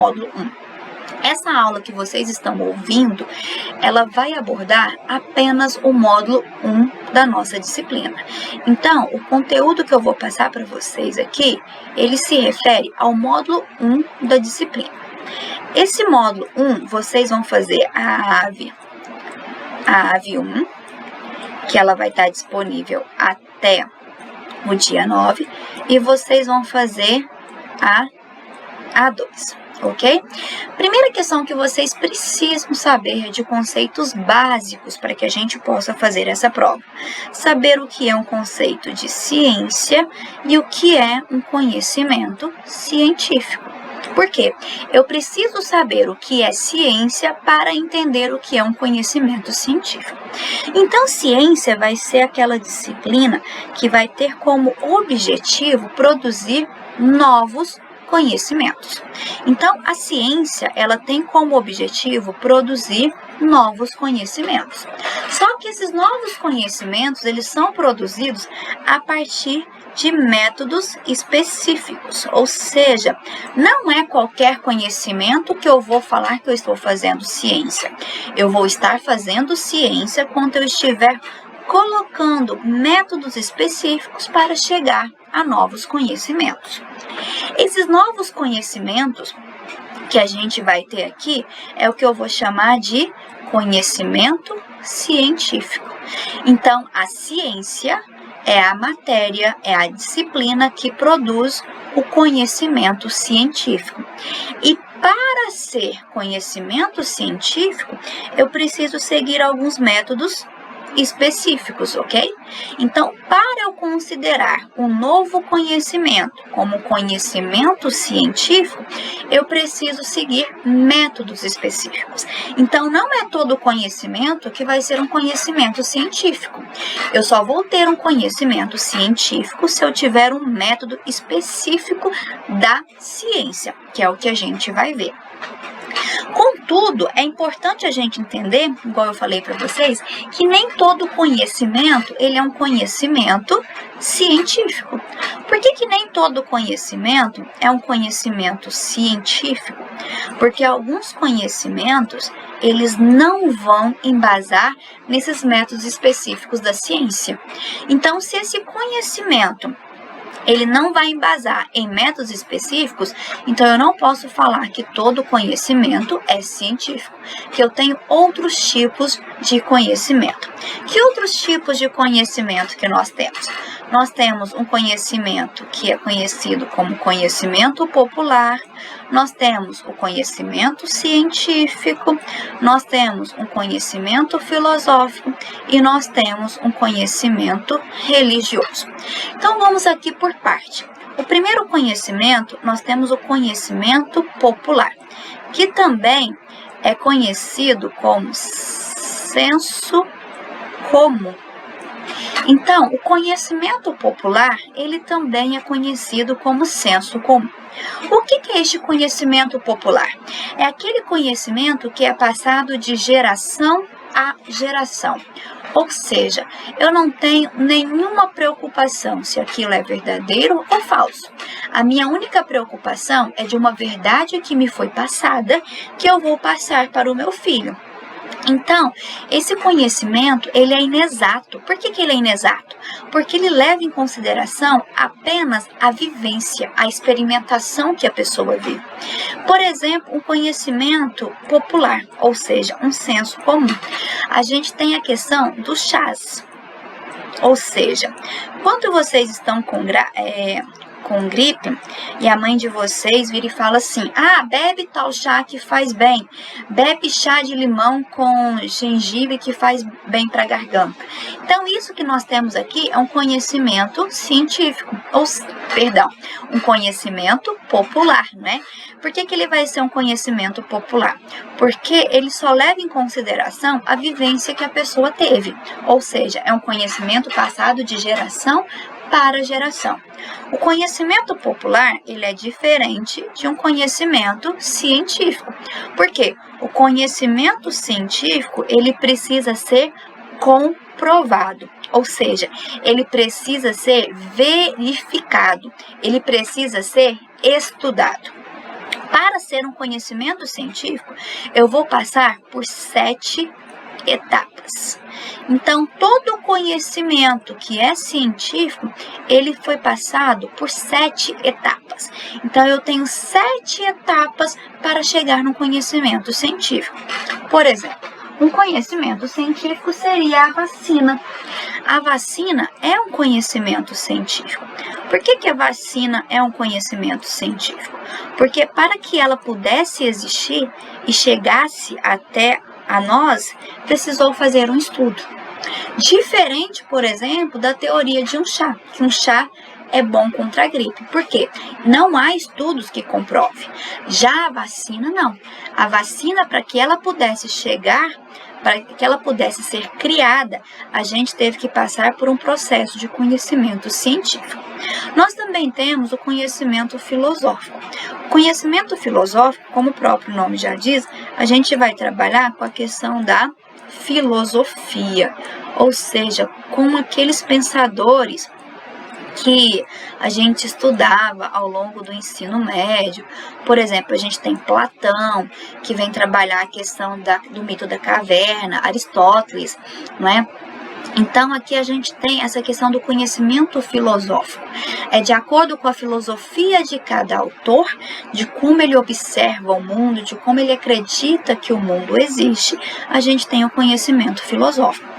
módulo 1. Essa aula que vocês estão ouvindo, ela vai abordar apenas o módulo 1 da nossa disciplina. Então, o conteúdo que eu vou passar para vocês aqui, ele se refere ao módulo 1 da disciplina. Esse módulo 1, vocês vão fazer a AVE 1, que ela vai estar disponível até o dia 9, e vocês vão fazer a A2, ok? Primeira questão que vocês precisam saber de conceitos básicos para que a gente possa fazer essa prova. Saber o que é um conceito de ciência e o que é um conhecimento científico. Por quê? Eu preciso saber o que é ciência para entender o que é um conhecimento científico. Então, ciência vai ser aquela disciplina que vai ter como objetivo produzir novos conhecimentos. Então, a ciência, ela tem como objetivo produzir novos conhecimentos. Só que esses novos conhecimentos, eles são produzidos a partir de métodos específicos, ou seja, não é qualquer conhecimento que eu vou falar que eu estou fazendo ciência. Eu vou estar fazendo ciência quando eu estiver colocando métodos específicos para chegar a novos conhecimentos. Esses novos conhecimentos que a gente vai ter aqui é o que eu vou chamar de conhecimento científico. Então, a ciência é a matéria, é a disciplina que produz o conhecimento científico. E para ser conhecimento científico, eu preciso seguir alguns métodos específicos, ok? Então, para eu considerar um novo conhecimento como conhecimento científico, eu preciso seguir métodos específicos. Então, não é todo conhecimento que vai ser um conhecimento científico. Eu só vou ter um conhecimento científico se eu tiver um método específico da ciência, que é o que a gente vai ver. Contudo, é importante a gente entender, igual eu falei para vocês, que nem todo conhecimento, ele é um conhecimento científico. Por que nem todo conhecimento é um conhecimento científico? Porque alguns conhecimentos, eles não vão embasar nesses métodos específicos da ciência. Então, se esse conhecimento ele não vai embasar em métodos específicos, então eu não posso falar que todo conhecimento é científico, que eu tenho outros tipos de conhecimento. Que outros tipos de conhecimento que nós temos? Nós temos um conhecimento que é conhecido como conhecimento popular, nós temos o conhecimento científico, nós temos um conhecimento filosófico e nós temos um conhecimento religioso. Então, vamos aqui por parte. O primeiro conhecimento, nós temos o conhecimento popular, que também é conhecido como senso comum. Então, o conhecimento popular, ele também é conhecido como senso comum. O que é este conhecimento popular? É aquele conhecimento que é passado de geração a geração. Ou seja, eu não tenho nenhuma preocupação se aquilo é verdadeiro ou falso. A minha única preocupação é de uma verdade que me foi passada, que eu vou passar para o meu filho. Então, esse conhecimento, ele é inexato. Por que ele é inexato? Porque ele leva em consideração apenas a vivência, a experimentação que a pessoa vive. Por exemplo, um conhecimento popular, ou seja, um senso comum. A gente tem a questão dos chás. Ou seja, quando vocês estão com gripe e a mãe de vocês vira e fala assim: bebe tal chá que faz bem, bebe chá de limão com gengibre que faz bem para a garganta. Então, isso que nós temos aqui é um conhecimento científico, um conhecimento popular, né? Por que ele vai ser um conhecimento popular? Porque ele só leva em consideração a vivência que a pessoa teve, ou seja, é um conhecimento passado de geração para geração. O conhecimento popular, ele é diferente de um conhecimento científico. Por quê? O conhecimento científico, ele precisa ser comprovado, ou seja, ele precisa ser verificado, ele precisa ser estudado. Para ser um conhecimento científico, eu vou passar por 7 etapas. Então, todo conhecimento que é científico, ele foi passado por 7 etapas. Então, eu tenho 7 etapas para chegar no conhecimento científico. Por exemplo, um conhecimento científico seria a vacina. A vacina é um conhecimento científico. Por que a vacina é um conhecimento científico? Porque para que ela pudesse existir e chegasse até a nós, precisou fazer um estudo. Diferente, por exemplo, da teoria de um chá, que um chá é bom contra a gripe. Por quê? Não há estudos que comprovem. Já a vacina, não. A vacina, para que ela pudesse chegar, para que ela pudesse ser criada, a gente teve que passar por um processo de conhecimento científico. Nós também temos o conhecimento filosófico. O conhecimento filosófico, como o próprio nome já diz, a gente vai trabalhar com a questão da filosofia, ou seja, com aqueles pensadores que a gente estudava ao longo do ensino médio. Por exemplo, a gente tem Platão, que vem trabalhar a questão do mito da caverna, Aristóteles, não é? Então, aqui a gente tem essa questão do conhecimento filosófico. É de acordo com a filosofia de cada autor, de como ele observa o mundo, de como ele acredita que o mundo existe, a gente tem o conhecimento filosófico.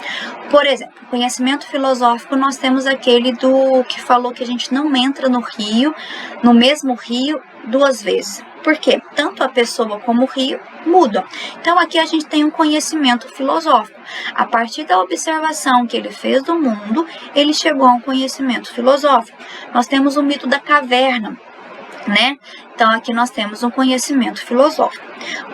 Por exemplo, o conhecimento filosófico, nós temos aquele do que falou que a gente não entra no mesmo rio 2 vezes. Por quê? Tanto a pessoa como o rio mudam. Então, aqui a gente tem um conhecimento filosófico. A partir da observação que ele fez do mundo, ele chegou a um conhecimento filosófico. Nós temos o mito da caverna, né? Então, aqui nós temos um conhecimento filosófico.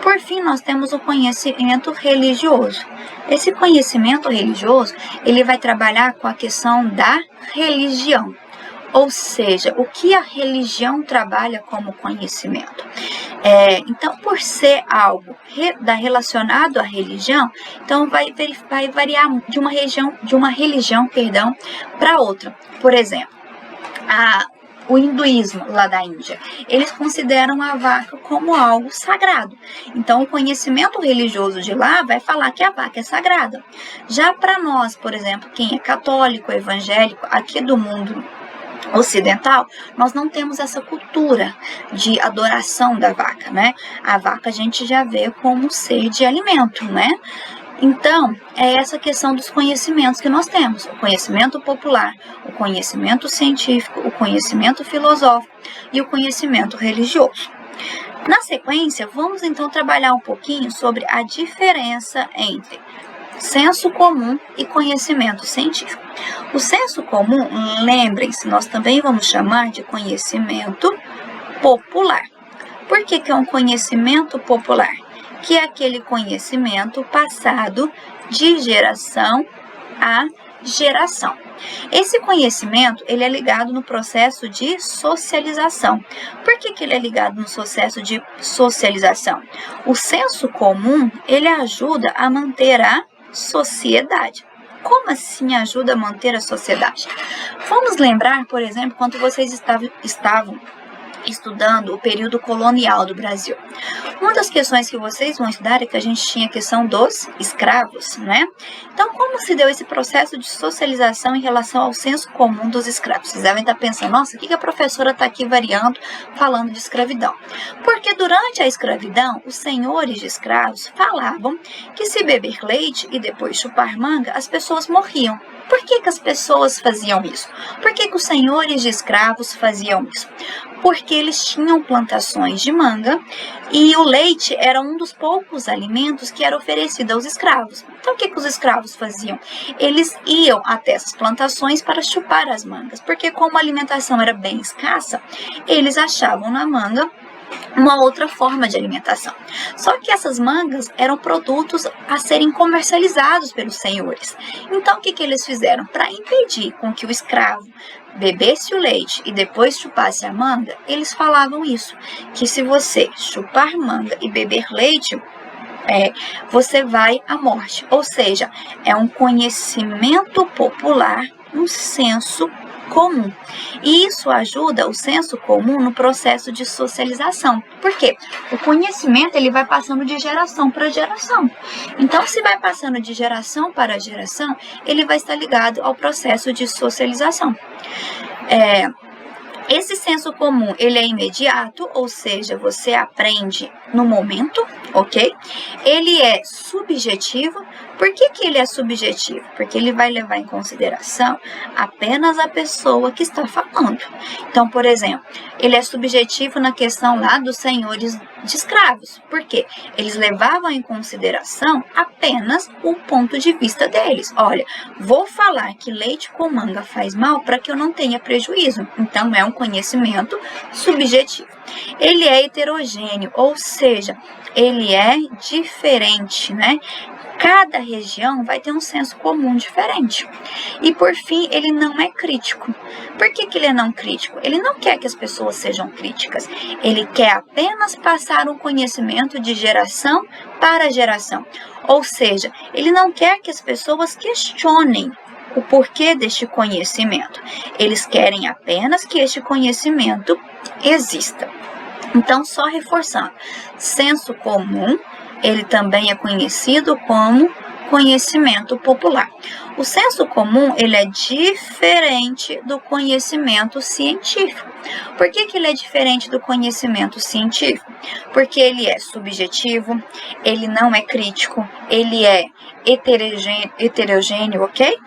Por fim, nós temos o conhecimento religioso. Esse conhecimento religioso, ele vai trabalhar com a questão da religião. Ou seja, o que a religião trabalha como conhecimento. Então, por ser algo relacionado à religião, então vai variar de uma religião para outra. Por exemplo, o hinduísmo lá da Índia, eles consideram a vaca como algo sagrado. Então, o conhecimento religioso de lá vai falar que a vaca é sagrada. Já para nós, por exemplo, quem é católico, evangélico, aqui do mundo ocidental, nós não temos essa cultura de adoração da vaca, né? A vaca a gente já vê como um ser de alimento, né? Então, é essa questão dos conhecimentos que nós temos. O conhecimento popular, o conhecimento científico, o conhecimento filosófico e o conhecimento religioso. Na sequência, vamos então trabalhar um pouquinho sobre a diferença entre senso comum e conhecimento científico. O senso comum, lembrem-se, nós também vamos chamar de conhecimento popular. Por que é um conhecimento popular? Que é aquele conhecimento passado de geração a geração. Esse conhecimento, ele é ligado no processo de socialização. Por que ele é ligado no processo de socialização? O senso comum, ele ajuda a manter a sociedade. Como assim ajuda a manter a sociedade? Vamos lembrar, por exemplo, quando vocês estavam estudando o período colonial do Brasil. Uma das questões que vocês vão estudar é que a gente tinha a questão dos escravos, né? Então, como se deu esse processo de socialização em relação ao senso comum dos escravos? Vocês devem estar pensando, nossa, o que a professora está aqui variando, falando de escravidão? Porque durante a escravidão, os senhores de escravos falavam que se beber leite e depois chupar manga, as pessoas morriam. Por que as pessoas faziam isso? Por que os senhores de escravos faziam isso? Porque eles tinham plantações de manga e o leite era um dos poucos alimentos que era oferecido aos escravos. Então, o que os escravos faziam? Eles iam até essas plantações para chupar as mangas, porque como a alimentação era bem escassa, eles achavam na manga uma outra forma de alimentação. Só que essas mangas eram produtos a serem comercializados pelos senhores. Então, o que eles fizeram? Para impedir com que o escravo bebesse o leite e depois chupasse a manga, eles falavam isso, que se você chupar manga e beber leite, você vai à morte. Ou seja, é um conhecimento popular, um senso comum. E isso ajuda o senso comum no processo de socialização. Por quê? O conhecimento ele vai passando de geração para geração. Então, se vai passando de geração para geração, ele vai estar ligado ao processo de socialização. Esse senso comum, ele é imediato, ou seja, você aprende no momento, ok? Ele é subjetivo. Por que ele é subjetivo? Porque ele vai levar em consideração apenas a pessoa que está falando. Então, por exemplo, ele é subjetivo na questão lá dos senhores de escravos. Por quê? Eles levavam em consideração apenas o ponto de vista deles. Olha, vou falar que leite com manga faz mal para que eu não tenha prejuízo. Então, é um conhecimento subjetivo. Ele é heterogêneo, ou seja, ele é diferente, né? Cada região vai ter um senso comum diferente. E, por fim, ele não é crítico. Por que ele é não crítico? Ele não quer que as pessoas sejam críticas. Ele quer apenas passar um conhecimento de geração para geração. Ou seja, ele não quer que as pessoas questionem o porquê deste conhecimento. Eles querem apenas que este conhecimento exista. Então, só reforçando, senso comum, ele também é conhecido como conhecimento popular. O senso comum, ele é diferente do conhecimento científico. Por que ele é diferente do conhecimento científico? Porque ele é subjetivo, ele não é crítico, ele é heterogêneo, ok?